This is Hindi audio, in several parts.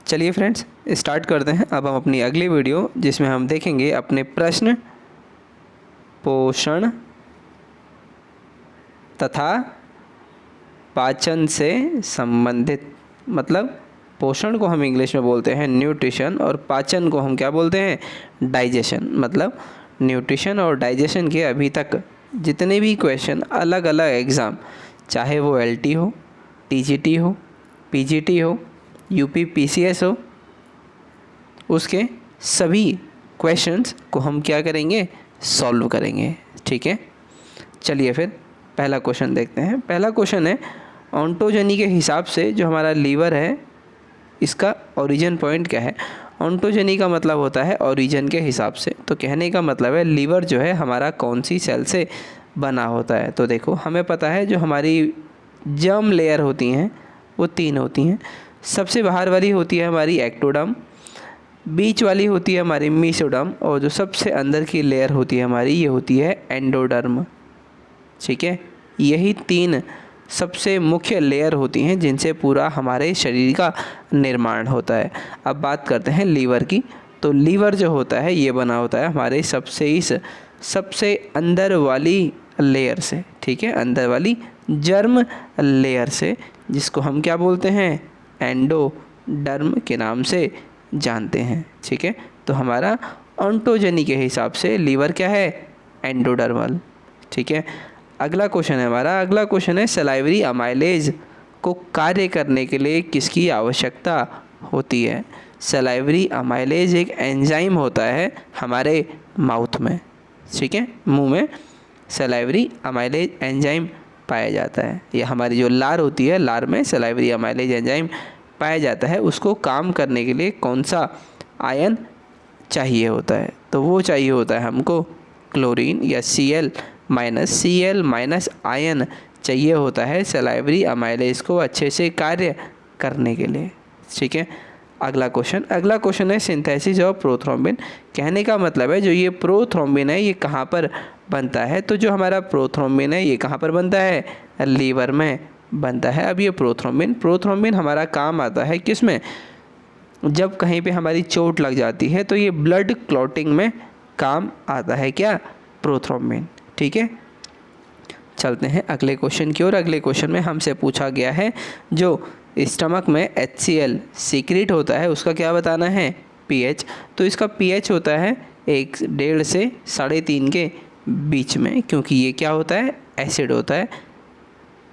चलिए फ्रेंड्स स्टार्ट करते हैं अब हम अपनी अगली वीडियो, जिसमें हम देखेंगे अपने प्रश्न पोषण तथा पाचन से संबंधित। मतलब पोषण को हम इंग्लिश में बोलते हैं न्यूट्रिशन और पाचन को हम क्या बोलते हैं डाइजेशन। मतलब न्यूट्रिशन और डाइजेशन के अभी तक जितने भी क्वेश्चन अलग अलग एग्ज़ाम, चाहे वो LT हो, TGT हो, PGT हो, UP PCS हो, उसके सभी क्वेश्चंस को हम क्या करेंगे सॉल्व करेंगे। ठीक है, चलिए फिर पहला क्वेश्चन देखते हैं। पहला क्वेश्चन है ऑन्टोजेनी के हिसाब से जो हमारा लीवर है इसका ओरिजिन पॉइंट क्या है। ऑन्टोजेनी का मतलब होता है ओरिजिन के हिसाब से, तो कहने का मतलब है लीवर जो है हमारा कौन सी सेल से बना होता है। तो देखो हमें पता है जो हमारी जर्म लेयर होती हैं वो 3 होती हैं। सबसे बाहर वाली होती है हमारी एक्टोडर्म, बीच वाली होती है हमारी मेसोडर्म और जो सबसे अंदर की लेयर होती है हमारी ये होती है एंडोडर्म। ठीक है, यही 3 सबसे मुख्य लेयर होती हैं जिनसे पूरा हमारे शरीर का निर्माण होता है। अब बात करते हैं लीवर की। तो लीवर जो होता है ये बना होता है हमारे सबसे अंदर वाली लेयर से। ठीक है, अंदर वाली जर्म लेयर से, जिसको हम क्या बोलते हैं एंडोडर्म के नाम से जानते हैं। ठीक है, तो हमारा ऑन्टोजेनी के हिसाब से लीवर क्या है एंडोडर्मल। ठीक है, अगला क्वेश्चन है सलाइवरी अमाइलेज को कार्य करने के लिए किसकी आवश्यकता होती है। सलाइवरी अमाइलेज एक एंजाइम होता है हमारे माउथ में। ठीक है, मुंह में सलाइवरी अमाइलेज एंजाइम पाया जाता है। ये हमारी जो लार होती है, लार में सलाइवरी अमाइलेज एंजाइम पाया जाता है। उसको काम करने के लिए कौन सा आयन चाहिए होता है, तो वो चाहिए होता है हमको क्लोरीन या Cl माइनस आयन चाहिए होता है सलाइवरी अमाइलेज को अच्छे से कार्य करने के लिए। ठीक है, अगला क्वेश्चन है सिंथेसिस ऑफ प्रोथ्रोम्बिन। कहने का मतलब है जो ये प्रोथ्रोम्बिन है ये कहाँ पर बनता है। तो जो हमारा प्रोथ्रोम्बिन है ये कहाँ पर बनता है लीवर में बनता है। अब ये प्रोथ्रोम्बिन हमारा काम आता है किस में, जब कहीं पे हमारी चोट लग जाती है तो ये ब्लड क्लॉटिंग में काम आता है क्या प्रोथ्रोम्बिन। ठीक है, चलते हैं अगले क्वेश्चन की ओर। अगले क्वेश्चन में हमसे पूछा गया है जो स्टमक में HCl सीक्रेट होता है उसका क्या बताना है pH। तो इसका pH होता है 1.5 से 3.5 के बीच में, क्योंकि ये क्या होता है एसिड होता है।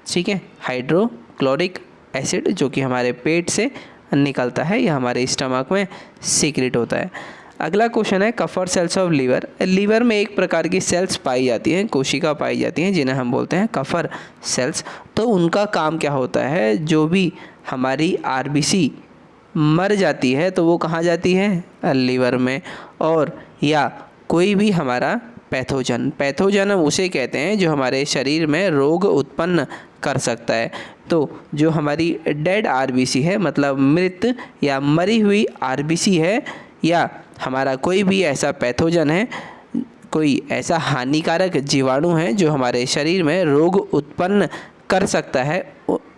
ठीक है, हाइड्रोक्लोरिक एसिड जो कि हमारे पेट से निकलता है, यह हमारे स्टमक में सीक्रेट होता है। अगला क्वेश्चन है Kupffer cells of liver. Liver में एक प्रकार की सेल्स पाई जाती हैं, कोशिका पाई जाती हैं जिन्हें हम बोलते हैं कफर सेल्स। तो उनका काम क्या होता है, जो भी हमारी RBC मर जाती है तो वो कहाँ जाती है लीवर में, और या कोई भी हमारा पैथोजन हम उसे कहते हैं जो हमारे शरीर में रोग उत्पन्न कर सकता है। तो जो हमारी डेड RBC है, मतलब मृत या मरी हुई RBC है, या हमारा कोई भी ऐसा पैथोजन है, कोई ऐसा हानिकारक जीवाणु है जो हमारे शरीर में रोग उत्पन्न कर सकता है,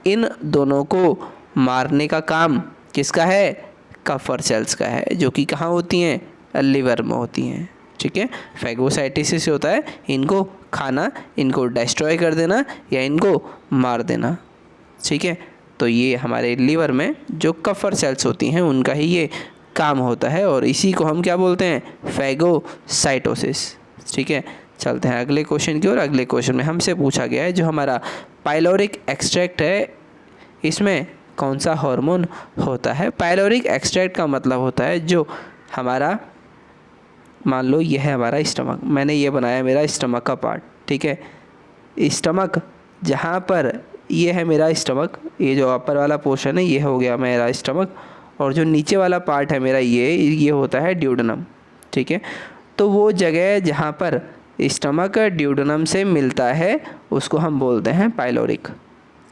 इन दोनों को मारने का काम किसका है कफर सेल्स का है, जो कि कहाँ होती हैं लीवर में होती हैं। ठीक है, फैगोसाइटोसिस होता है इनको खाना, इनको डिस्ट्रॉय कर देना या इनको मार देना। ठीक है, तो ये हमारे लीवर में जो कफर सेल्स होती हैं उनका ही ये काम होता है और इसी को हम क्या बोलते हैं फैगोसाइटोसिस। ठीक है, चलते हैं अगले क्वेश्चन की ओर। अगले क्वेश्चन में हमसे पूछा गया है जो हमारा पाइलोरिक एक्सट्रैक्ट है इसमें कौन सा हार्मोन होता है। पाइलोरिक एक्सट्रैक्ट का मतलब होता है जो हमारा, मान लो यह है हमारा स्टमक, मैंने ये बनाया मेरा स्टमक का पार्ट। ठीक है, स्टमक जहाँ पर ये है मेरा स्टमक, ये जो अपर वाला पोर्शन है ये हो गया मेरा स्टमक, और जो नीचे वाला पार्ट है मेरा ये होता है ड्यूडेनम। ठीक है, तो वो जगह जहाँ पर स्टमक ड्यूडेनम से मिलता है उसको हम बोलते हैं पाइलोरिक।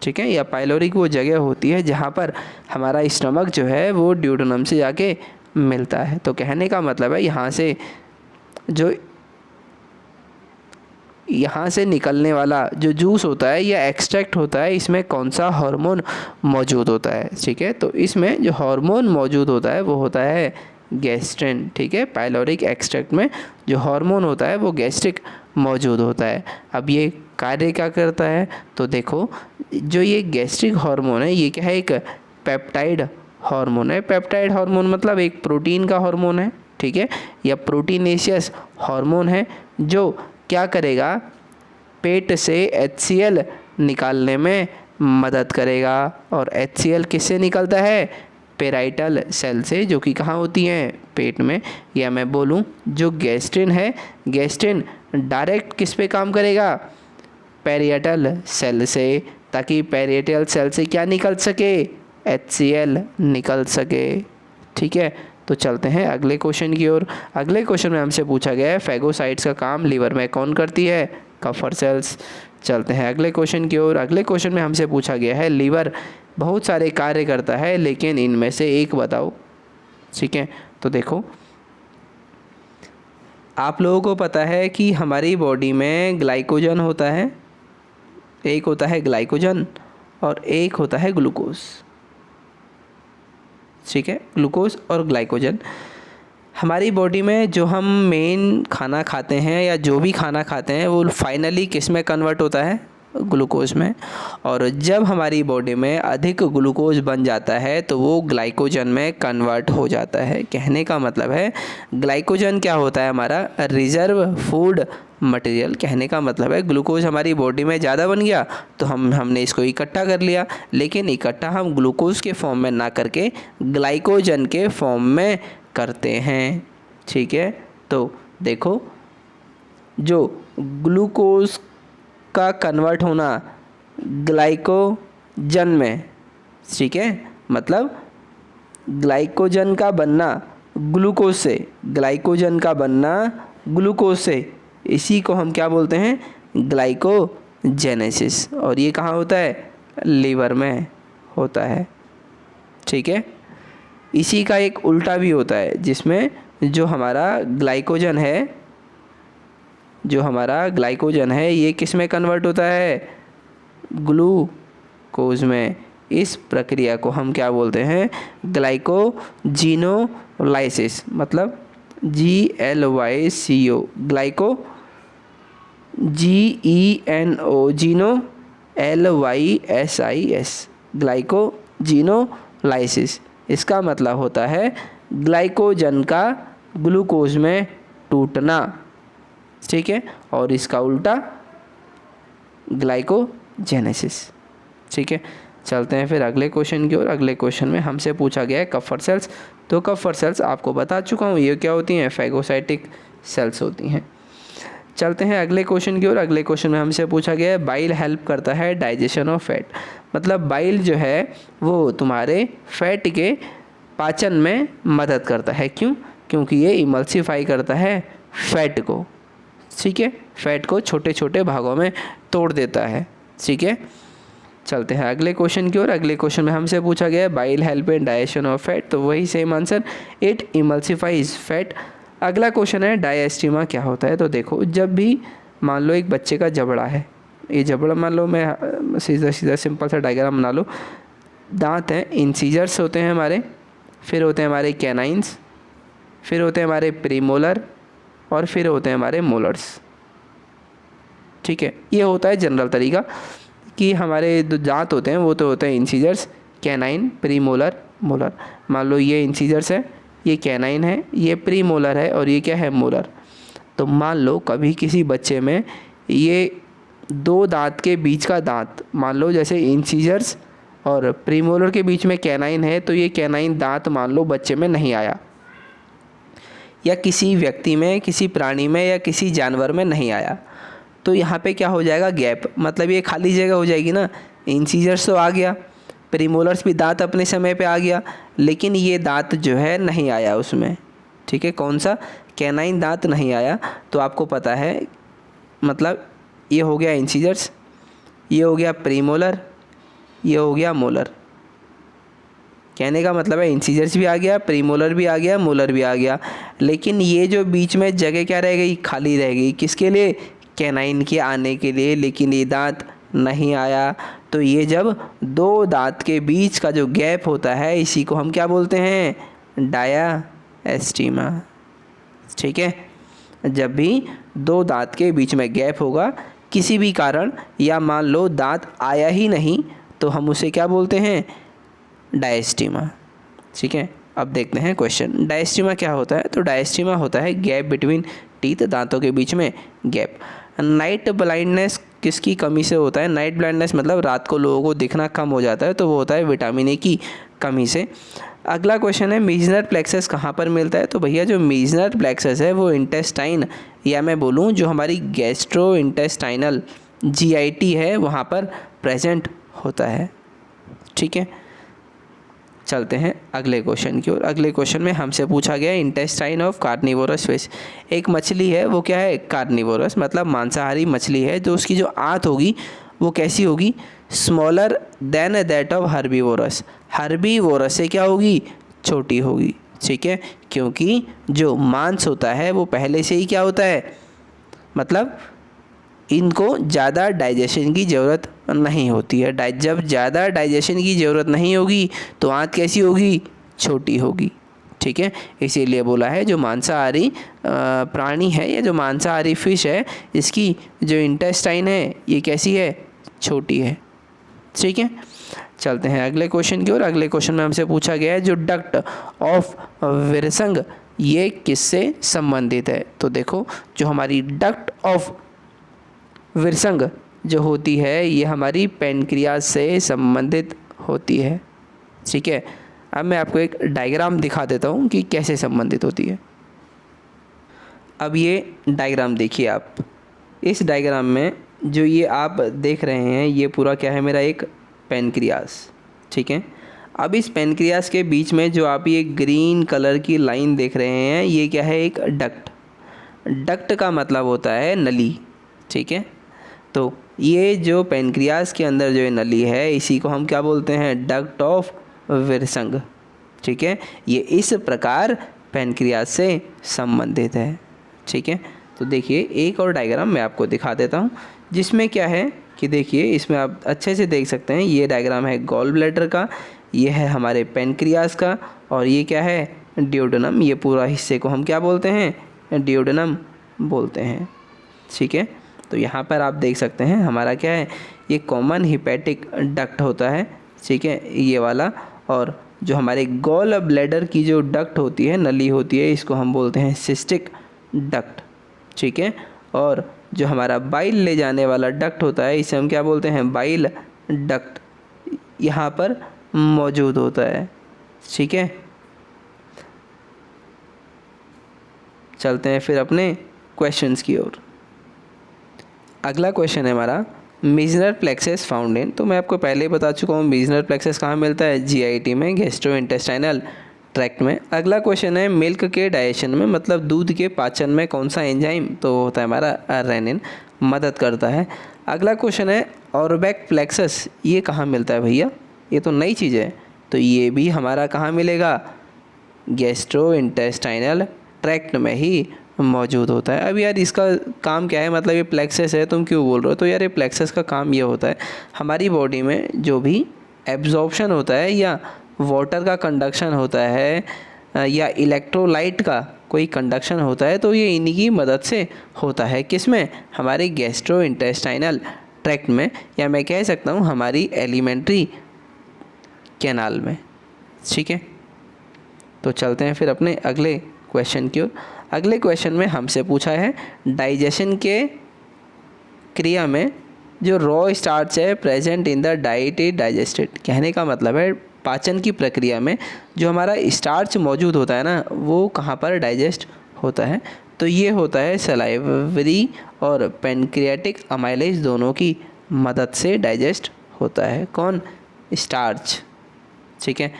ठीक है, या पाइलोरिक वो जगह होती है जहाँ पर हमारा स्टमक जो है वो ड्यूडेनम से जाके मिलता है। तो कहने का मतलब है यहाँ से जो यहाँ से निकलने वाला जो जूस होता है या एक्सट्रैक्ट होता है, इसमें कौन सा हार्मोन मौजूद होता है। ठीक है, तो इसमें जो हार्मोन मौजूद होता है वो होता है गैस्ट्रिन। ठीक है, पाइलोरिक एक्सट्रैक्ट में जो हार्मोन होता है वो गैस्ट्रिक मौजूद होता है। अब ये कार्य क्या करता है, तो देखो जो ये गैस्ट्रिक हार्मोन है ये क्या है, एक पेप्टाइड हार्मोन है। पेप्टाइड हार्मोन मतलब एक प्रोटीन का हार्मोन है। ठीक है, या प्रोटीनेशियस हार्मोन है जो क्या करेगा, पेट से HCl निकालने में मदद करेगा। और HCl किससे निकलता है, पेराइटल सेल से, जो कि कहाँ होती हैं, पेट में। या मैं बोलूँ जो गैस्ट्रिन है, गैस्ट्रिन डायरेक्ट किस पे काम करेगा, पेरिएटल सेल से, ताकि पेरिएटल सेल से क्या निकल सके, HCl निकल सके। ठीक है, तो चलते हैं अगले क्वेश्चन की ओर। अगले क्वेश्चन में हमसे पूछा गया है फैगोसाइट्स का काम लीवर में कौन करती है, कफर सेल्स। चलते हैं अगले क्वेश्चन की ओर। अगले क्वेश्चन में हमसे पूछा गया है लीवर बहुत सारे कार्य करता है लेकिन इनमें से एक बताओ। ठीक है, तो देखो आप लोगों को पता है कि हमारी बॉडी में ग्लाइकोजन होता है, एक होता है ग्लाइकोजन और एक होता है ग्लूकोज। ठीक है, ग्लूकोज और ग्लाइकोजन हमारी बॉडी में जो हम मेन खाना खाते हैं या जो भी खाना खाते हैं वो फाइनली किस में कन्वर्ट होता है, ग्लूकोज में। और जब हमारी बॉडी में अधिक ग्लूकोज बन जाता है तो वो ग्लाइकोजन में कन्वर्ट हो जाता है। कहने का मतलब है ग्लाइकोजन क्या होता है, हमारा रिजर्व फूड मटेरियल। कहने का मतलब है ग्लूकोज हमारी बॉडी में ज़्यादा बन गया तो हमने इसको इकट्ठा कर लिया, लेकिन इकट्ठा हम ग्लूकोज के फॉर्म में ना करके ग्लाइकोजन के फॉर्म में करते हैं। ठीक है, तो देखो जो ग्लूकोज का कन्वर्ट होना ग्लाइकोजन में, ठीक है, मतलब ग्लाइकोजन का बनना ग्लूकोज से, ग्लाइकोजन का बनना ग्लूकोज से, इसी को हम क्या बोलते हैं, ग्लाइकोजेनेसिस। और ये कहाँ होता है, लीवर में होता है। ठीक है, इसी का एक उल्टा भी होता है जिसमें जो हमारा ग्लाइकोजन है, जो हमारा ग्लाइकोजन है ये किस में कन्वर्ट होता है, ग्लूकोज में। इस प्रक्रिया को हम क्या बोलते हैं, ग्लाइकोजिनोलाइसिस, मतलब GLYCO, ग्लाइको GENO, जीनो LYSIS, ग्लाइकोजिनोलाइसिस। इसका मतलब होता है ग्लाइकोजन का ग्लूकोज में टूटना। ठीक है, और इसका उल्टा ग्लाइकोजेनेसिस। ठीक है, चलते हैं फिर अगले क्वेश्चन की ओर। अगले क्वेश्चन में हमसे पूछा गया है कफर सेल्स। तो कफर सेल्स आपको बता चुका हूँ ये क्या होती हैं, फैगोसाइटिक सेल्स होती हैं। चलते हैं अगले क्वेश्चन की ओर। अगले क्वेश्चन में हमसे पूछा गया है बाइल हेल्प करता है डाइजेशन ऑफ फैट। मतलब बाइल जो है वो तुम्हारे फैट के पाचन में मदद करता है। क्यों, क्योंकि ये इमल्सिफाई करता है फैट को। ठीक है, फैट को छोटे छोटे भागों में तोड़ देता है। ठीक है, चलते हैं अगले क्वेश्चन की ओर। अगले क्वेश्चन में हमसे पूछा गया है bile help in digestion of fat. तो वही सेम आंसर, इट इमल्सिफाइज फैट। अगला क्वेश्चन है डायस्टीमा क्या होता है। तो देखो जब भी मान लो एक बच्चे का जबड़ा है, ये जबड़ा मान लो, मैं सीधा सीधा सिंपल सा डायग्राम बना लो। दांत हैं, इंसीजर्स होते हैं हमारे, फिर होते हैं हमारे कैनाइंस, फिर होते हैं हमारे प्रीमोलर, और फिर होते हैं हमारे मोलर्स। ठीक है, ये होता है जनरल तरीका कि हमारे जो दांत होते हैं वो तो होते हैं इंसीजर्स, कैनाइन, प्रीमोलर, मोलर। मान लो ये इंसीजर्स है, ये कैनाइन है, ये प्रीमोलर है और ये क्या है, मोलर। तो मान लो कभी किसी बच्चे में ये दो दांत के बीच का दांत, मान लो जैसे इंसीजर्स और प्रीमोलर के बीच में कैनाइन है, तो ये कैनाइन दांत मान लो बच्चे में नहीं आया, या किसी व्यक्ति में, किसी प्राणी में या किसी जानवर में नहीं आया, तो यहाँ पे क्या हो जाएगा, गैप। मतलब ये खाली जगह हो जाएगी ना। इंसीजर्स तो आ गया, प्रीमोलर्स भी दांत अपने समय पे आ गया, लेकिन ये दांत जो है नहीं आया उसमें। ठीक है, कौन सा, कैनाइन दांत नहीं आया। तो आपको पता है मतलब ये हो गया इंसीजर्स, ये हो गया प्रीमोलर, ये हो गया मोलर। कहने का मतलब है इंसीजर्स भी आ गया, प्रीमोलर भी आ गया, मोलर भी आ गया, लेकिन ये जो बीच में जगह क्या रह गई, खाली रह गई। किसके लिए, कैनाइन के आने के लिए, लेकिन ये दांत नहीं आया। तो ये जब दो दांत के बीच का जो गैप होता है इसी को हम क्या बोलते हैं? डायास्टीमा। ठीक है, जब भी दो दांत के बीच में गैप होगा किसी भी कारण, या मान लो दांत आया ही नहीं, तो हम उसे क्या बोलते हैं? डायस्टीमा। ठीक है, अब देखते हैं क्वेश्चन। डायस्टीमा क्या होता है? तो डायस्टीमा होता है गैप बिटवीन टीथ, दांतों के बीच में गैप। नाइट ब्लाइंडनेस किसकी कमी से होता है? नाइट ब्लाइंडनेस मतलब रात को लोगों को दिखना कम हो जाता है, तो वो होता है विटामिन ए की कमी से। अगला क्वेश्चन है मीजनर प्लेक्सस कहाँ पर मिलता है? तो भैया जो मीजनर प्लेक्सस है वो इंटेस्टाइन, या मैं बोलूँ जो हमारी गैस्ट्रो इंटेस्टाइनल GIT है वहाँ पर प्रेजेंट होता है। ठीक है, चलते हैं अगले क्वेश्चन की ओर। अगले क्वेश्चन में हमसे पूछा गया इंटेस्टाइन ऑफ कार्निवोरस फिश। एक मछली है, वो क्या है? कार्निवोरस, मतलब मांसाहारी मछली है। तो उसकी जो आंत होगी वो कैसी होगी? Smaller than that of herbivorous. Herbivorous से क्या होगी? छोटी होगी। ठीक है, क्योंकि जो मांस होता है वो पहले से ही क्या होता है, मतलब इनको ज़्यादा डाइजेशन की ज़रूरत नहीं होती है। जब ज़्यादा डाइजेशन की ज़रूरत नहीं होगी तो आंत कैसी होगी? छोटी होगी। ठीक है, इसीलिए बोला है जो मांसाहारी प्राणी है या जो मांसाहारी फिश है, इसकी जो इंटेस्टाइन है ये कैसी है? छोटी है। ठीक है, चलते हैं अगले क्वेश्चन की ओर। अगले क्वेश्चन में हमसे पूछा गया है जो डक्ट ऑफ विरसंग ये किससे संबंधित है? तो देखो, जो हमारी डक्ट ऑफ विरसंग जो होती है ये हमारी पैनक्रियाज से संबंधित होती है। ठीक है, अब मैं आपको एक डायग्राम दिखा देता हूँ कि कैसे संबंधित होती है। अब ये डायग्राम देखिए आप। इस डायग्राम में जो ये आप देख रहे हैं ये पूरा क्या है? मेरा एक पैनक्रियाज। ठीक है, अब इस पैनक्रियाज के बीच में जो आप ये ग्रीन कलर की लाइन देख रहे हैं ये क्या है? एक डक्ट। डक्ट का मतलब होता है नली। ठीक है, तो ये जो पैनक्रियाज के अंदर जो ये नली है इसी को हम क्या बोलते हैं? Duct of Wirsung. ठीक है, ये इस प्रकार पैनक्रियाज से संबंधित है। ठीक है, तो देखिए एक और डायग्राम मैं आपको दिखा देता हूँ जिसमें क्या है कि देखिए इसमें आप अच्छे से देख सकते हैं। ये डायग्राम है गॉल ब्लैडर का, ये है हमारे पैनक्रियाज का, और ये क्या है? ड्यूडेनम। ये पूरा हिस्से को हम क्या बोलते हैं? ड्यूडेनम बोलते हैं। ठीक है, तो यहाँ पर आप देख सकते हैं हमारा क्या है? ये कॉमन हिपैटिक डक्ट होता है। ठीक है, ये वाला। और जो हमारे गॉल ब्लैडर की जो डक्ट होती है, नली होती है, इसको हम बोलते हैं सिस्टिक डक्ट। ठीक है, और जो हमारा बाइल ले जाने वाला डक्ट होता है इसे हम क्या बोलते हैं? बाइल डक्ट यहाँ पर मौजूद होता है। ठीक है, चलते हैं फिर अपने क्वेश्चंस की ओर। अगला क्वेश्चन है हमारा मीजनर प्लेक्सस फाउंड इन। तो मैं आपको पहले ही बता चुका हूँ मीजनर प्लेक्सस कहाँ मिलता है? GIT में, गैस्ट्रो इंटेस्टाइनल ट्रैक्ट में। अगला क्वेश्चन है मिल्क के डाइजेशन में, मतलब दूध के पाचन में कौन सा एंजाइम? तो होता है हमारा रेनिन, मदद करता है। अगला क्वेश्चन है ऑर्बैक प्लेक्सस ये कहाँ मिलता है भैया? ये तो नई चीज़ है। तो ये भी हमारा कहाँ मिलेगा? गैस्ट्रो इंटेस्टाइनल ट्रैक्ट में ही मौजूद होता है। अब यार इसका काम क्या है? मतलब ये प्लेक्सस है तुम क्यों बोल रहे हो? तो यार ये प्लेक्सस का काम ये होता है हमारी बॉडी में जो भी एब्जॉर्प्शन होता है या वाटर का कंडक्शन होता है या इलेक्ट्रोलाइट का कोई कंडक्शन होता है, तो ये इन्हीं की मदद से होता है। किस में? हमारे गैस्ट्रो इंटेस्टाइनल ट्रैक्ट में, या मैं कह सकता हूँ हमारी एलिमेंट्री कैनाल में। ठीक है, तो चलते हैं फिर अपने अगले क्वेश्चन की ओर। अगले क्वेश्चन में हमसे पूछा है डाइजेशन के क्रिया में जो रॉ स्टार्च है present in the diet is digested. कहने का मतलब है पाचन की प्रक्रिया में जो हमारा स्टार्च मौजूद होता है ना, वो कहाँ पर डाइजेस्ट होता है? तो ये होता है सलाइवरी और पैनक्रियाटिक अमाइलेज दोनों की मदद से डाइजेस्ट होता है। कौन? स्टार्च। ठीक है,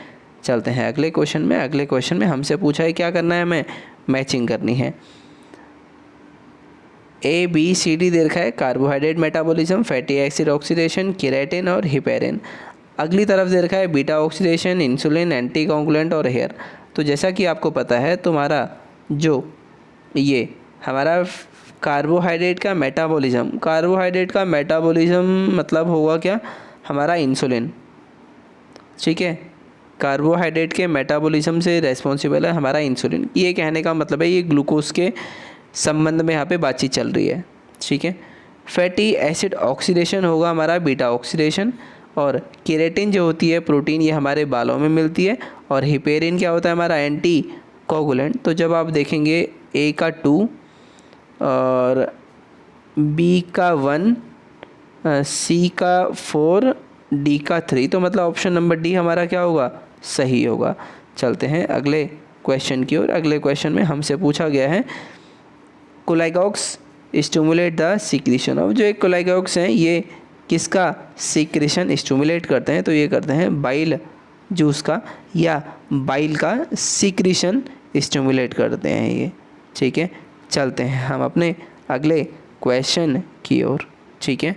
चलते हैं अगले क्वेश्चन में। अगले क्वेश्चन में हमसे पूछा है क्या करना है? हमें मैचिंग करनी है। ABCD दे रखा है, carbohydrate metabolism, fatty acid oxidation, keratin और हिपेरिन। अगली तरफ दे रखा है बीटा ऑक्सीडेशन, इंसुलिन, एंटीकोगुलेंट और हेयर। तो जैसा कि आपको पता है तुम्हारा जो ये हमारा कार्बोहाइड्रेट का मेटाबॉलिज्म, कार्बोहाइड्रेट का मेटाबॉलिज्म मतलब होगा क्या, हमारा इंसुलिन। ठीक है, कार्बोहाइड्रेट के मेटाबॉलिज्म से रेस्पॉन्सिबल है हमारा इंसुलिन। ये कहने का मतलब है ये ग्लूकोज के संबंध में यहाँ पे बातचीत चल रही है। ठीक है, फैटी एसिड ऑक्सीडेशन होगा हमारा बीटा ऑक्सीडेशन, और केराटिन जो होती है प्रोटीन ये हमारे बालों में मिलती है, और हिपेरिन क्या होता है हमारा एंटी कोगुलेंट। तो जब आप देखेंगे ए का 2 और बी का 1, सी का 4, डी का 3, तो मतलब ऑप्शन नंबर डी हमारा क्या होगा, सही होगा। चलते हैं अगले क्वेश्चन की ओर। अगले क्वेश्चन में हमसे पूछा गया है कोलाइगॉक्स स्टिमुलेट द सीक्रेशन। अब जो एक कोलाइगॉक्स हैं ये किसका सीक्रेशन स्टिमुलेट करते हैं, तो ये करते हैं बाइल जूस का या बाइल का सीक्रेशन स्टिमुलेट करते हैं ये। ठीक है, चलते हैं हम अपने अगले क्वेश्चन की ओर। ठीक है,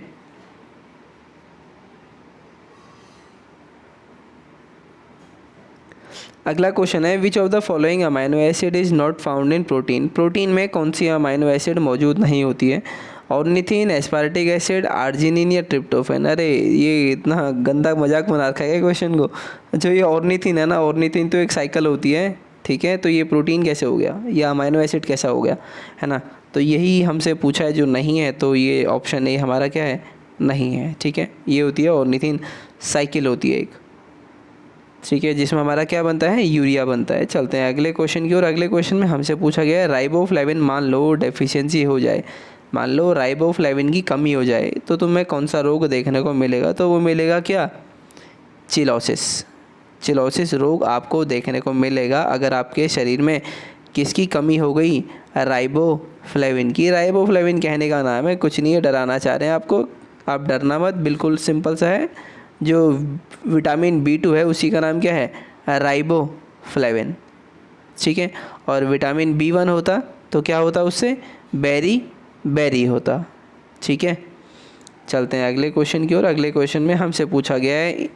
अगला क्वेश्चन है which of the following amino acid is not found in protein. Protein में कौन सी अमाइनो एसिड मौजूद नहीं होती है, ऑर्निथिन, एस्पार्टिक एसिड, आर्जिनिन या ट्रिप्टोफैन। अरे ये इतना गंदा मजाक बना रखा है क्वेश्चन को। जो ये ऑर्निथिन है ना, ऑर्निथिन तो एक साइकिल होती है। ठीक है, तो ये प्रोटीन कैसे हो गया, या अमाइनो एसिड कैसा हो गया, है ना। तो यही हमसे पूछा है, जो नहीं है तो ये ऑप्शन ए हमारा क्या है, नहीं है। ठीक है, ये होती है ऑर्निथिन साइकिल होती है एक। ठीक है, जिसमें हमारा क्या बनता है, यूरिया बनता है। चलते हैं अगले क्वेश्चन की ओर। अगले क्वेश्चन में हमसे पूछा गया है राइबोफ्लेविन मान लो डेफिशिएंसी हो जाए, मान लो राइबोफ्लेविन की कमी हो जाए तो तुम्हें कौन सा रोग देखने को मिलेगा, तो वो मिलेगा क्या, चिलोसिस। चिलोसिस रोग आपको देखने को मिलेगा अगर आपके शरीर में किसकी कमी हो गई, राइबोफ्लेविन की। राइबोफ्लेविन कहने का नाम है, कुछ नहीं है, डराना चाह रहे हैं आपको, आप डरना मत, बिल्कुल सिंपल सा है। जो विटामिन B2 है उसी का नाम क्या है, राइबोफ्लेविन। ठीक है, और विटामिन B1 होता तो क्या होता उससे, बेरी होता। ठीक है, चलते हैं अगले क्वेश्चन की ओर। अगले क्वेश्चन में हमसे पूछा गया है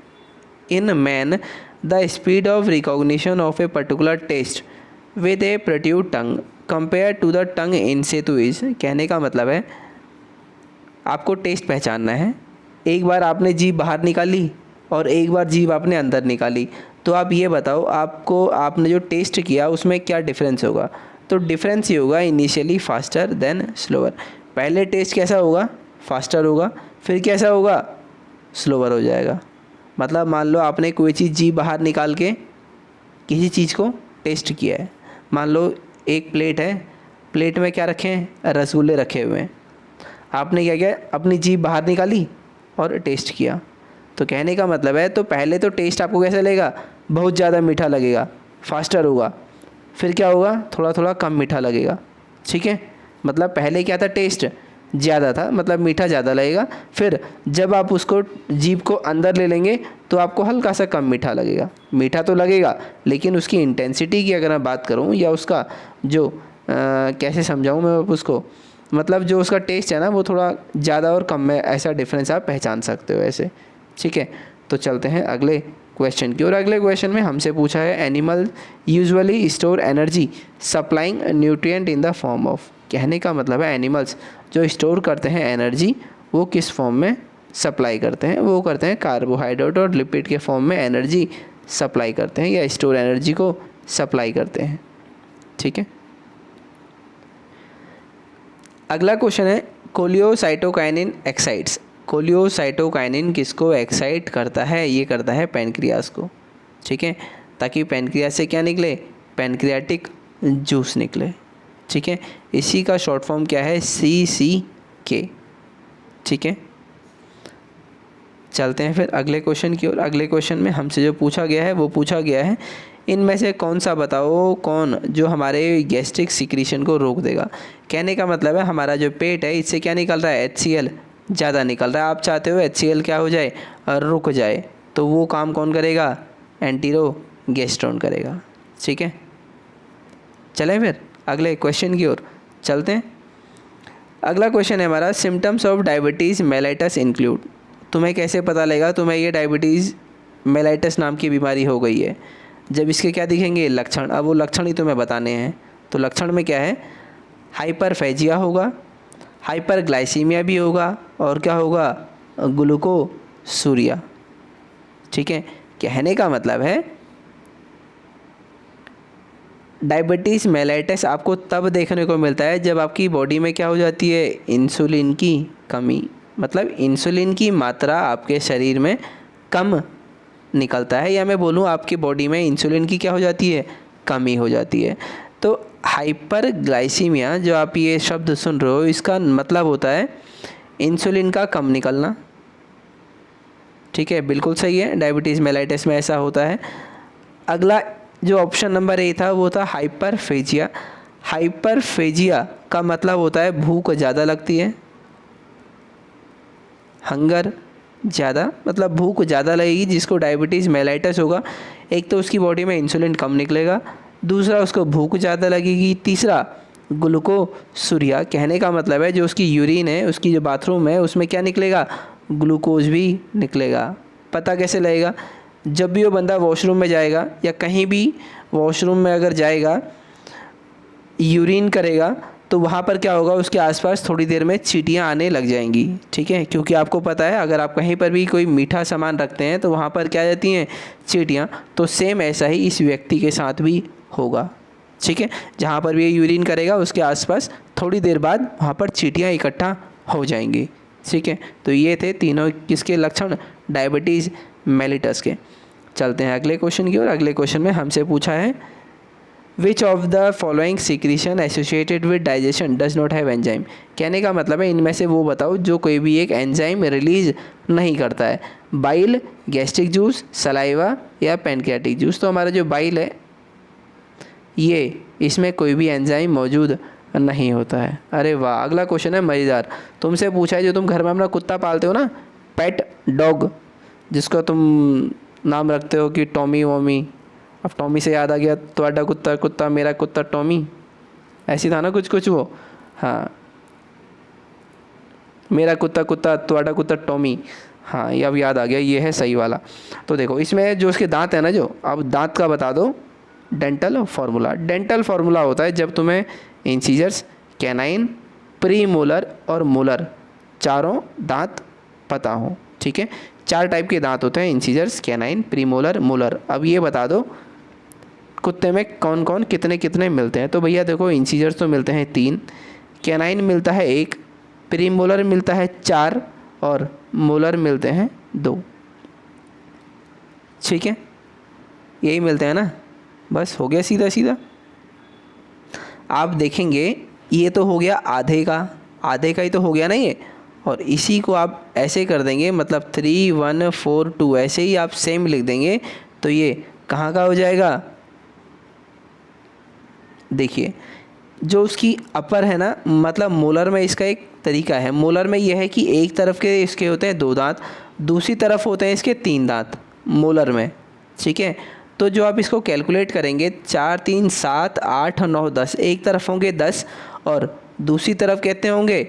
in man the speed of recognition of a particular taste with a protruded tongue compare to the tongue in situ is. कहने का मतलब है आपको टेस्ट पहचानना है, एक बार आपने जीभ बाहर निकाली और एक बार जीभ आपने अंदर निकाली, तो आप ये बताओ आपको आपने जो टेस्ट किया उसमें क्या डिफरेंस होगा। तो डिफरेंस ये होगा इनिशियली फास्टर देन स्लोअर। पहले टेस्ट कैसा होगा, फास्टर होगा, फिर कैसा होगा, स्लोअर हो जाएगा। मतलब मान लो आपने कोई चीज़ जीभ बाहर निकाल के किसी चीज़ को टेस्ट किया है। मान लो एक प्लेट है, प्लेट में क्या रखे हैं, रसगुल्ले रखे हुए हैं। आपने क्या किया, अपनी जीभ बाहर निकाली और टेस्ट किया। तो कहने का मतलब है, तो पहले तो टेस्ट आपको कैसा लगेगा, बहुत ज़्यादा मीठा लगेगा, फास्टर होगा, फिर क्या होगा, थोड़ा थोड़ा कम मीठा लगेगा। ठीक है, मतलब पहले क्या था, टेस्ट ज़्यादा था, मतलब मीठा ज़्यादा लगेगा, फिर जब आप उसको जीभ को अंदर ले लेंगे तो आपको हल्का सा कम मीठा लगेगा। मीठा तो लगेगा लेकिन उसकी इंटेंसिटी की अगर मैं बात करूँ, या उसका जो कैसे समझाऊँ मैं उसको, मतलब जो उसका टेस्ट है ना वो थोड़ा ज़्यादा और कम में, ऐसा डिफरेंस आप पहचान सकते हो ऐसे। ठीक है, तो चलते हैं अगले क्वेश्चन की। और अगले क्वेश्चन में हमसे पूछा है animal usually store energy supplying nutrient in the form of. कहने का मतलब है एनिमल्स जो स्टोर करते हैं एनर्जी वो किस फॉर्म में सप्लाई करते हैं, वो करते हैं कार्बोहाइड्रेट और लिपिड के फॉर्म में एनर्जी सप्लाई करते हैं, या स्टोर एनर्जी को सप्लाई करते हैं। ठीक है, अगला क्वेश्चन है कोलियोसाइटोकाइनिन एक्साइट्स। कोलियोसाइटोकाइनिन किसको एक्साइट करता है, ये करता है पैनक्रियास को। ठीक है, ताकि पैनक्रियास से क्या निकले, पैनक्रियाटिक जूस निकले। ठीक है, इसी का शॉर्ट फॉर्म क्या है, CCK। ठीक है, चलते हैं फिर अगले क्वेश्चन की ओर। अगले क्वेश्चन में हमसे जो पूछा गया है वो पूछा गया है इनमें से कौन सा बताओ, कौन जो हमारे गैस्ट्रिक सिक्रीशन को रोक देगा। कहने का मतलब है हमारा जो पेट है इससे क्या निकल रहा है, HCl ज़्यादा निकल रहा है। आप चाहते हो HCl क्या हो जाए, रुक जाए, तो वो काम कौन करेगा, एंटीरोगेस्ट्रोन करेगा। ठीक है, चलें फिर अगले क्वेश्चन की ओर चलते हैं। अगला क्वेश्चन है हमारा symptoms of diabetes mellitus include. तुम्हें कैसे पता लगेगा तुम्हें ये डायबिटीज़ मेलाइटस नाम की बीमारी हो गई है, जब इसके क्या दिखेंगे, लक्षण। अब वो लक्षण ही तुम्हें बताने हैं। तो लक्षण में क्या है, हाइपरफेजिया होगा, हाइपरग्लाइसीमिया भी होगा और क्या होगा, ग्लूकोसूरिया। ठीक है, कहने का मतलब है डायबिटीज़ मेलाइटस आपको तब देखने को मिलता है जब आपकी बॉडी में क्या हो जाती है, इंसुलिन की कमी, मतलब इंसुलिन की मात्रा आपके शरीर में कम निकलता है, या मैं बोलूँ आपकी बॉडी में इंसुलिन की क्या हो जाती है, कमी हो जाती है। तो हाइपरग्लाइसीमिया जो आप ये शब्द सुन रहे हो, इसका मतलब होता है इंसुलिन का कम निकलना। ठीक है, बिल्कुल सही है, डायबिटीज़ मेलाइटस में ऐसा होता है। अगला जो ऑप्शन नंबर ए था वो था हाइपरफेजिया। हाइपरफेजिया का मतलब होता है भूख ज़्यादा लगती है, हंगर ज़्यादा, मतलब भूख ज़्यादा लगेगी जिसको डायबिटीज़ मेलाइटस होगा। एक तो उसकी बॉडी में इंसुलिन कम निकलेगा, दूसरा उसको भूख ज़्यादा लगेगी, तीसरा ग्लूकोसूरिया, कहने का मतलब है जो उसकी यूरिन है, उसकी जो बाथरूम है उसमें क्या निकलेगा, ग्लूकोज भी निकलेगा। पता कैसे लगेगा, जब भी वो बंदा वॉशरूम में जाएगा या कहीं भी वॉशरूम में अगर जाएगा, यूरिन करेगा, तो वहाँ पर क्या होगा, उसके आसपास थोड़ी देर में चींटियाँ आने लग जाएंगी। ठीक है, क्योंकि आपको पता है अगर आप कहीं पर भी कोई मीठा सामान रखते हैं तो वहाँ पर क्या जाती हैं, चींटियाँ। तो सेम ऐसा ही इस व्यक्ति के साथ भी होगा। ठीक है, जहाँ पर भी ये यूरिन करेगा उसके आसपास थोड़ी देर बाद वहाँ पर चींटियाँ इकट्ठा हो जाएंगी। ठीक है, तो ये थे तीनों किसके लक्षण, डायबिटीज़ मेलिटस के। चलते हैं अगले क्वेश्चन की ओर। अगले क्वेश्चन में हमसे पूछा है which of the following secretion associated with digestion does not have enzyme. कहने का मतलब है इनमें से वो बताओ जो कोई भी एक एंजाइम रिलीज नहीं करता है, बाइल, गैस्ट्रिक जूस, सलाइवा या पैनक्रियाटिक जूस। तो हमारा जो बाइल है ये, इसमें कोई भी एंजाइम मौजूद नहीं होता है। अरे वाह, अगला क्वेश्चन है मज़ेदार। तुमसे पूछा है जो तुम घर में अपना कुत्ता पालते हो ना, पेट डॉग, जिसको तुम नाम रखते हो कि टॉमी वॉमी। अब टॉमी से याद आ गया, तुम्हारा कुत्ता कुत्ता मेरा कुत्ता टॉमी, ऐसी था ना कुछ वो। हाँ, मेरा कुत्ता कुत्ता तुम्हारा कुत्ता टॉमी। हाँ, ये अब याद आ गया, ये है सही वाला। तो देखो इसमें जो उसके दांत है ना, जो अब दांत का बता दो डेंटल फार्मूला। डेंटल फार्मूला होता है जब तुम्हें इंसीजर्स, कैनाइन, प्री मोलर और मोलर चारों दांत पता हो। ठीक है, 4 टाइप के दांत होते हैं, incisors, canine, pre molar, molar. अब ये बता दो कुत्ते में कौन कौन कितने कितने मिलते हैं। तो भैया देखो इंसीजर्स तो मिलते हैं 3, कैनाइन मिलता है 1, प्री मोलर मिलता है 4 और मोलर मिलते हैं 2। ठीक है, यही मिलते हैं ना, बस हो गया सीधा सीधा। आप देखेंगे ये तो हो गया आधे का ही तो हो गया ना ये, और इसी को आप ऐसे कर देंगे, मतलब 3 1 4 2 ऐसे ही आप सेम लिख देंगे, तो ये कहाँ का हो जाएगा। देखिए जो उसकी अपर है ना, मतलब मोलर में इसका एक तरीका है। मोलर में यह है कि एक तरफ के इसके होते हैं 2 दांत, दूसरी तरफ होते हैं इसके 3 दांत मोलर में। ठीक है, तो जो आप इसको कैलकुलेट करेंगे 4 3 7 8 9 10, एक तरफ होंगे 10 और दूसरी तरफ कहते होंगे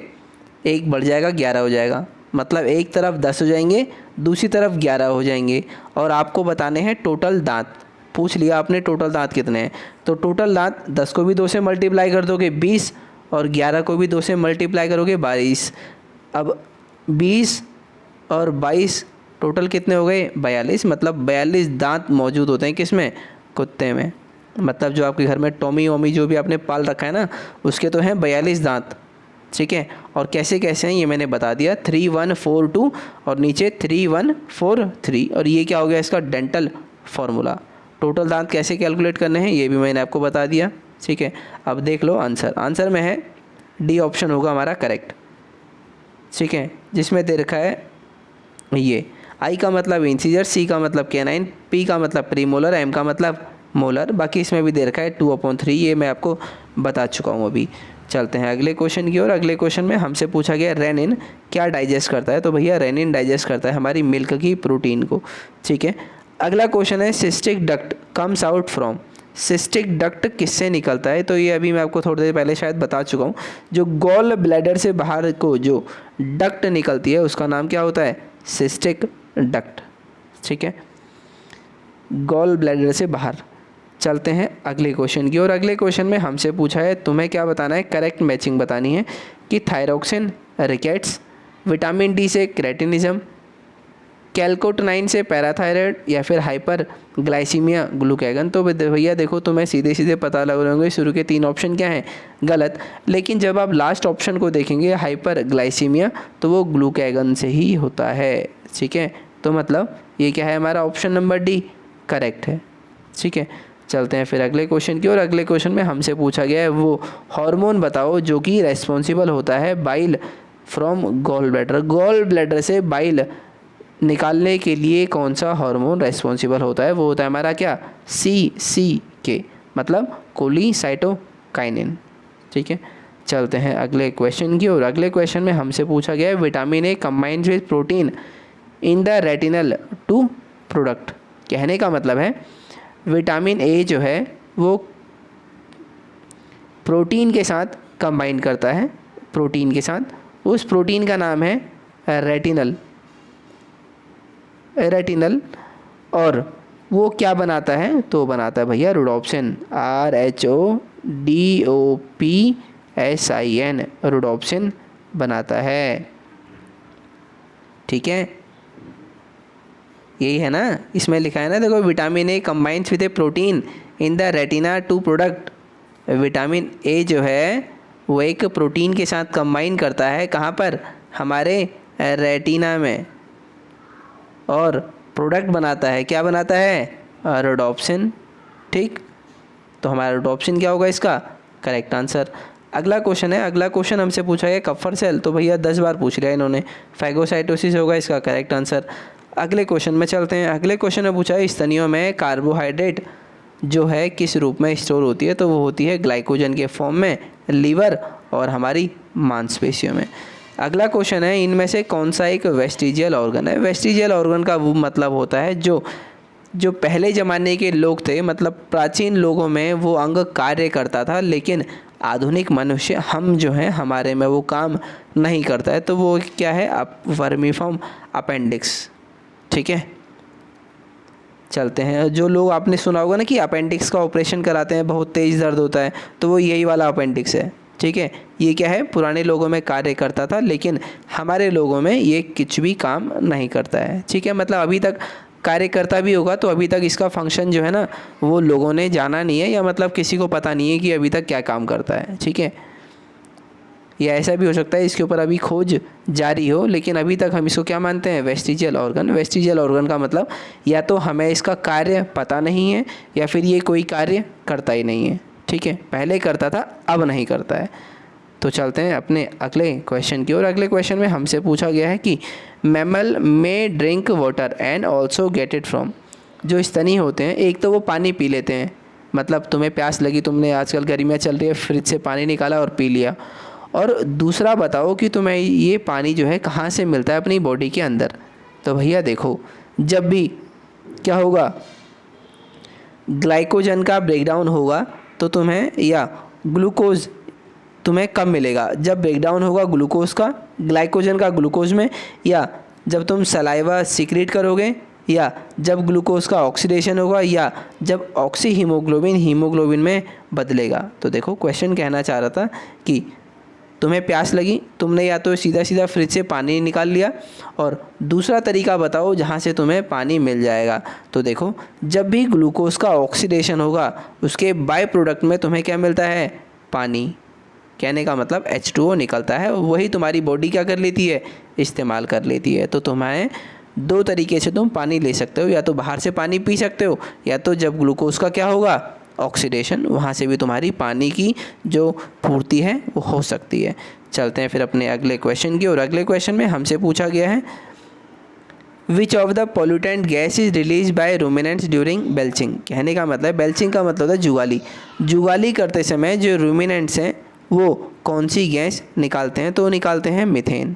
एक बढ़ जाएगा 11 हो जाएगा, मतलब एक तरफ 10 हो जाएंगे, दूसरी तरफ 11 हो जाएंगे। और आपको बताने हैं टोटल दांत। पूछ लिया आपने टोटल दांत कितने हैं, तो टोटल दांत 10 को भी 2 से मल्टीप्लाई कर दोगे 20 और 11 को भी 2 से मल्टीप्लाई करोगे 22। अब 20 और 22 टोटल कितने हो गए 42, मतलब 42 दांत मौजूद होते हैं किसमें, कुत्ते में। मतलब जो आपके घर में टॉमी वॉमी जो भी आपने पाल रखा है ना, उसके तो हैं 42 दांत। ठीक है, और कैसे कैसे हैं ये मैंने बता दिया, 3 1 4 2 और नीचे 3 1 4 3, और ये क्या हो गया इसका डेंटल फार्मूला। टोटल दांत कैसे कैलकुलेट करने हैं ये भी मैंने आपको बता दिया। ठीक है, अब देख लो आंसर में है डी ऑप्शन होगा हमारा करेक्ट। ठीक है, जिसमें दे रखा है ये आई का मतलब इंसीजर, सी का मतलब कैनाइन, पी का मतलब प्रीमोलर, एम का मतलब मोलर। बाकी इसमें भी दे रखा है 2/3, ये मैं आपको बता चुका हूँ अभी। चलते हैं अगले क्वेश्चन की ओर। अगले क्वेश्चन में हमसे पूछा गया रेनिन क्या डाइजेस्ट करता है। तो भैया रेनिन डाइजेस्ट करता है हमारी मिल्क की प्रोटीन को। ठीक है, अगला क्वेश्चन है cystic duct comes out from. Cystic duct किससे निकलता है, तो ये अभी मैं आपको थोड़ी देर पहले शायद बता चुका हूँ। जो गॉल ब्लैडर से बाहर को जो डक्ट निकलती है उसका नाम क्या होता है, सिस्टिक डक्ट। ठीक है, गॉल ब्लैडर से बाहर। चलते हैं अगले क्वेश्चन की और अगले क्वेश्चन में हमसे पूछा है तुम्हें क्या बताना है, करेक्ट मैचिंग बतानी है। कि थायरोक्सिन रिकेट्स, विटामिन डी से क्रेटिनिज्म, कैल्कोटोनाइन से पैराथायराइड, या फिर हाइपर ग्लाइसीमिया ग्लूकैगन। तो भैया देखो तुम्हें सीधे सीधे पता लग रहे होंगे शुरू के 3 ऑप्शन क्या हैं, गलत। लेकिन जब आप लास्ट ऑप्शन को देखेंगे हाइपर ग्लाइसीमिया, तो वो ग्लूकैगन से ही होता है, ठीक है। तो मतलब ये क्या है, हमारा ऑप्शन नंबर डी करेक्ट है, ठीक है। चलते हैं फिर अगले क्वेश्चन की ओर। अगले क्वेश्चन में हमसे पूछा गया है वो हार्मोन बताओ जो कि रेस्पॉन्सिबल होता है bile from gall bladder. Gall bladder से बाइल निकालने के लिए कौन सा हार्मोन रेस्पॉन्सिबल होता है, वो होता है हमारा क्या, सी के, मतलब कोलिसाइटोकाइनिन, ठीक है। चलते हैं अगले क्वेश्चन की ओर। अगले क्वेश्चन में हमसे पूछा गया है vitamin A combined with protein in the retinal to product. कहने का मतलब है विटामिन ए जो है वो प्रोटीन के साथ कंबाइन करता है, प्रोटीन के साथ, उस प्रोटीन का नाम है रेटिनल, और वो क्या बनाता है, तो बनाता है भैया रोडोप्सिन, RHODOPSIN, रोडोप्सिन बनाता है, ठीक है। यही है ना, इसमें लिखा है ना, देखो vitamin A combines with a protein in the retina to product. Vitamin A जो है वो एक प्रोटीन के साथ कंबाइन करता है, कहाँ पर, हमारे रेटिना में, और प्रोडक्ट बनाता है, क्या बनाता है, रोडोप्सिन, ठीक। तो हमारा रोडोप्सिन क्या होगा इसका करेक्ट आंसर। अगला क्वेश्चन है, अगला क्वेश्चन हमसे पूछा गया कफर सेल, तो भैया 10 बार पूछ लिया इन्होंने, फैगोसाइटोसिस होगा इसका करेक्ट आंसर। अगले क्वेश्चन में चलते हैं। अगले क्वेश्चन में पूछा है स्तनियों में कार्बोहाइड्रेट जो है किस रूप में स्टोर होती है, तो वो होती है ग्लाइकोजन के फॉर्म में लीवर और हमारी मांसपेशियों में। अगला क्वेश्चन है इनमें से कौन सा एक वेस्टिजियल ऑर्गन है। वेस्टिजियल ऑर्गन का वो मतलब होता है जो पहले ज़माने के लोग थे, मतलब प्राचीन लोगों में वो अंग कार्य करता था, लेकिन आधुनिक मनुष्य हम जो हैं हमारे में वो काम नहीं करता है, तो वो क्या है, वर्मीफॉर्म अपेंडिक्स, ठीक है। चलते हैं, जो लोग आपने सुना होगा ना कि अपेंडिक्स का ऑपरेशन कराते हैं, बहुत तेज़ दर्द होता है, तो वो यही वाला अपेंडिक्स है, ठीक है। ये क्या है, पुराने लोगों में कार्य करता था, लेकिन हमारे लोगों में ये कुछ भी काम नहीं करता है, ठीक है। मतलब अभी तक कार्य करता भी होगा तो अभी तक इसका फंक्शन जो है ना वो लोगों ने जाना नहीं है, या मतलब किसी को पता नहीं है कि अभी तक क्या काम करता है, ठीक है। या ऐसा भी हो सकता है इसके ऊपर अभी खोज जारी हो, लेकिन अभी तक हम इसको क्या मानते हैं, वेस्टिजियल ऑर्गन। वेस्टिजियल ऑर्गन का मतलब या तो हमें इसका कार्य पता नहीं है, या फिर ये कोई कार्य करता ही नहीं है, ठीक है। पहले करता था, अब नहीं करता है। तो चलते हैं अपने अगले क्वेश्चन की ओर। अगले क्वेश्चन में हमसे पूछा गया है कि मैमल में drink water and also get it from. जो स्तनी होते हैं, एक तो वो पानी पी लेते हैं, मतलब तुम्हें प्यास लगी, तुमने आजकल गर्मियाँ चल रही है, फ्रिज से पानी निकाला और पी लिया। और दूसरा बताओ कि तुम्हें ये पानी जो है कहाँ से मिलता है अपनी बॉडी के अंदर। तो भैया देखो, जब भी क्या होगा, ग्लाइकोजन का ब्रेकडाउन होगा तो तुम्हें, या ग्लूकोज तुम्हें कब मिलेगा, जब ब्रेकडाउन होगा ग्लूकोज का, ग्लाइकोजन का ग्लूकोज में, या जब तुम सलाइवा सीक्रेट करोगे, या जब ग्लूकोज का ऑक्सीडेशन होगा, या जब ऑक्सी हीमोग्लोबिन में बदलेगा। तो देखो क्वेश्चन कहना चाह रहा था कि तुम्हें प्यास लगी, तुमने या तो सीधा सीधा फ्रिज से पानी निकाल लिया, और दूसरा तरीका बताओ जहाँ से तुम्हें पानी मिल जाएगा। तो देखो, जब भी ग्लूकोज का ऑक्सीडेशन होगा उसके बाय प्रोडक्ट में तुम्हें क्या मिलता है, पानी। कहने का मतलब H2O निकलता है, वही तुम्हारी बॉडी क्या कर लेती है, इस्तेमाल कर लेती है। तो तुम्हें 2 तरीके से तुम पानी ले सकते हो, या तो बाहर से पानी पी सकते हो, या तो जब ग्लूकोज का क्या होगा, ऑक्सीडेशन, वहाँ से भी तुम्हारी पानी की जो पूर्ति है वो हो सकती है। चलते हैं फिर अपने अगले क्वेश्चन की, और अगले क्वेश्चन में हमसे पूछा गया है which of the pollutant gas is release by ruminants during belching. कहने का मतलब, बेल्चिंग का मतलब है जुगाली करते समय जो रूमिनेंट्स हैं वो कौन सी गैस निकालते हैं, तो निकालते हैं मीथेन,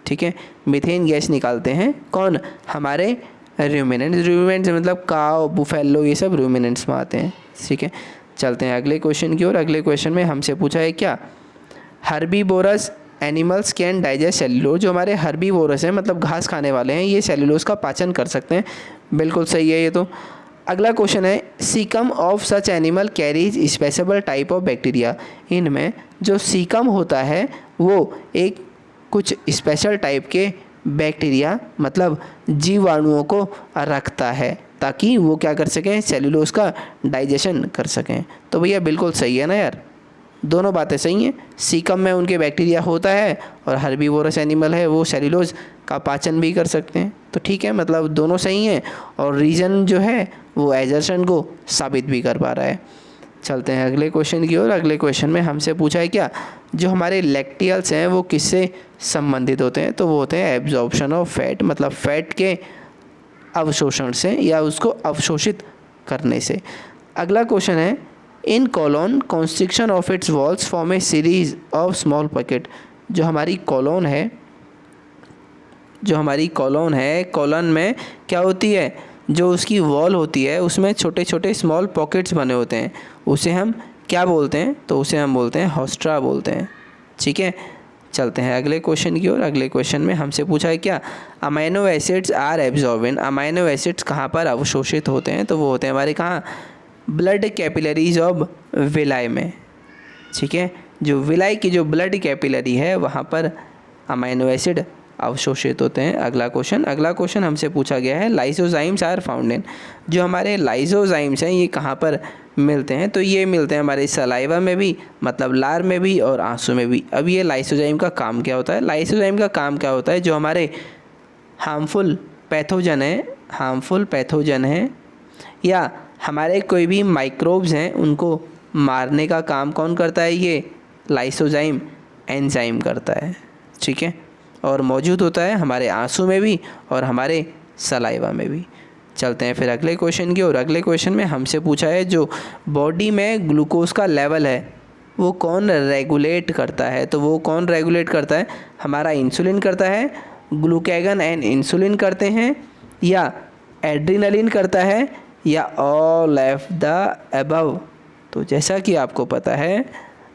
ठीक है। मीथेन गैस निकालते हैं कौन, हमारे रूमिनेंट्स मतलब काव, बुफेलो, ये सब रूमिनेंट्स में आते हैं, ठीक है। चलते हैं अगले क्वेश्चन की ओर। अगले क्वेश्चन में हमसे पूछा है क्या, herbivorous animals can digest cellulose. जो हमारे हर्बीवोरस हैं, मतलब घास खाने वाले हैं, ये सेल्यूलोज का पाचन कर सकते हैं, बिल्कुल सही है ये तो। अगला क्वेश्चन है caecum of such animal carries specific type of bacteria. इनमें जो सीकम होता है वो एक कुछ स्पेशल टाइप के बैक्टीरिया मतलब जीवाणुओं को रखता है ताकि वो क्या कर सकें, सेल्यूलोज का डाइजेशन कर सकें। तो भैया बिल्कुल सही है ना यार, दोनों बातें सही हैं। सीकम में उनके बैक्टीरिया होता है और हर्बीवोरस एनिमल है वो सेल्यूलोज का पाचन भी कर सकते हैं। तो ठीक है, मतलब दोनों सही हैं और रीज़न जो है वो एजर्शन को साबित भी कर पा रहा है। चलते हैं अगले क्वेश्चन की ओर। अगले क्वेश्चन में हमसे पूछा है क्या, जो हमारे लैक्टियल्स हैं वो किससे संबंधित होते हैं? तो वो होते हैं एब्जॉर्प्शन ऑफ फैट, मतलब फैट के अवशोषण से या उसको अवशोषित करने से। अगला क्वेश्चन है, in colon constriction of its walls form a series of small pocket. जो हमारी कॉलोन है, कॉलोन में क्या होती है, जो उसकी वॉल होती है उसमें छोटे छोटे स्मॉल पॉकेट्स बने होते हैं, उसे हम क्या बोलते हैं? तो उसे हम बोलते हैं हॉस्ट्रा बोलते हैं। ठीक है, चलते हैं अगले क्वेश्चन की ओर। अगले क्वेश्चन में हमसे पूछा है क्या, amino acids are absorbent. Amino acids कहाँ पर अवशोषित होते हैं? तो वो होते हैं हमारे कहाँ, ब्लड कैपिलरीज ऑफ विलाई में। ठीक है, जो विलाई की जो ब्लड कैपिलरी है वहाँ पर अमाइनो एसिड अवशोषित होते हैं। अगला क्वेश्चन हमसे पूछा गया है, लाइसोजाइम्स आर फाउंड इन। जो हमारे लाइसोजाइम्स हैं ये कहाँ पर मिलते हैं? तो ये मिलते हैं हमारे सलाइवा में भी, मतलब लार में भी और आंसू में भी। अब ये लाइसोजाइम का काम क्या होता है? लाइसोजाइम का काम क्या होता है, जो हमारे हार्मफुल पैथोजन हैं या हमारे कोई भी माइक्रोब्स हैं उनको मारने का काम कौन करता है? ये लाइसोजाइम एंजाइम करता है। ठीक है, और मौजूद होता है हमारे आंसू में भी और हमारे सलाइवा में भी। चलते हैं फिर अगले क्वेश्चन की ओर। अगले क्वेश्चन में हमसे पूछा है, जो बॉडी में ग्लूकोज का लेवल है वो कौन रेगुलेट करता है? तो वो कौन रेगुलेट करता है? हमारा इंसुलिन करता है, ग्लूकेगन एंड इंसुलिन करते हैं, या एड्रीनलिन करता है, या ऑल ऑफ द अबव। तो जैसा कि आपको पता है,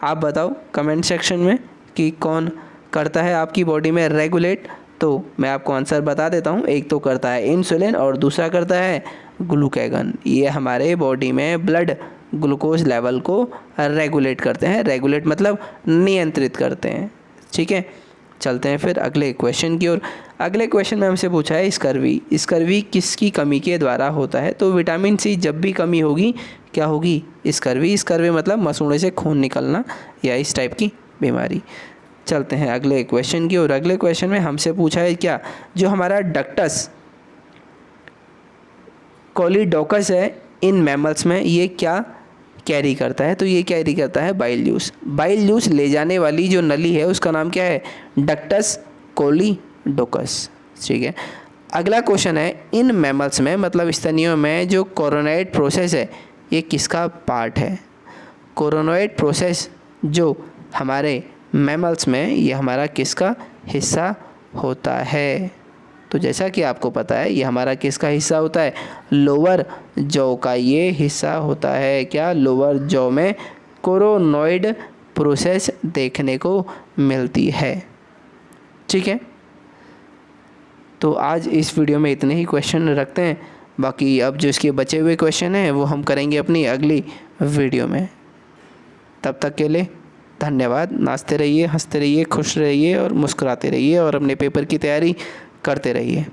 आप बताओ कमेंट सेक्शन में कि कौन करता है आपकी बॉडी में रेगुलेट। तो मैं आपको आंसर बता देता हूँ, एक तो करता है इंसुलिन और दूसरा करता है ग्लूकेगन। ये हमारे बॉडी में ब्लड ग्लूकोज लेवल को रेगुलेट करते हैं। रेगुलेट मतलब नियंत्रित करते हैं। ठीक है, चलते हैं फिर अगले क्वेश्चन की ओर। अगले क्वेश्चन में हमसे पूछा है, स्कर्वी किसकी कमी के द्वारा होता है? तो विटामिन सी जब भी कमी होगी क्या होगी? स्कर्वी मतलब मसूड़े से खून निकलना या इस टाइप की बीमारी। चलते हैं अगले क्वेश्चन की ओर। अगले क्वेश्चन में हमसे पूछा है क्या, जो हमारा डक्टस कोलिडोकस है इन मैमल्स में ये क्या कैरी करता है? तो ये कैरी करता है बाइल जूस ले जाने वाली जो नली है उसका नाम क्या है? डक्टस कोलिडोकस। ठीक है, अगला क्वेश्चन है, इन मैमल्स में मतलब स्तनियों में जो कोरोनॉइड प्रोसेस है ये किसका पार्ट है? कोरोनॉइड प्रोसेस जो हमारे मैमल्स में ये हमारा किसका हिस्सा होता है? तो जैसा कि आपको पता है ये हमारा किसका हिस्सा होता है? लोअर जॉ का ये हिस्सा होता है। क्या? लोअर जॉ में कोरोनॉइड प्रोसेस देखने को मिलती है। ठीक है, तो आज इस वीडियो में इतने ही क्वेश्चन रखते हैं, बाकी अब जो इसके बचे हुए क्वेश्चन हैं वो हम करेंगे अपनी अगली वीडियो में। तब तक के लिए धन्यवाद। नाचते रहिए, हंसते रहिए, खुश रहिए और मुस्कुराते रहिए और अपने पेपर की तैयारी करते रहिए।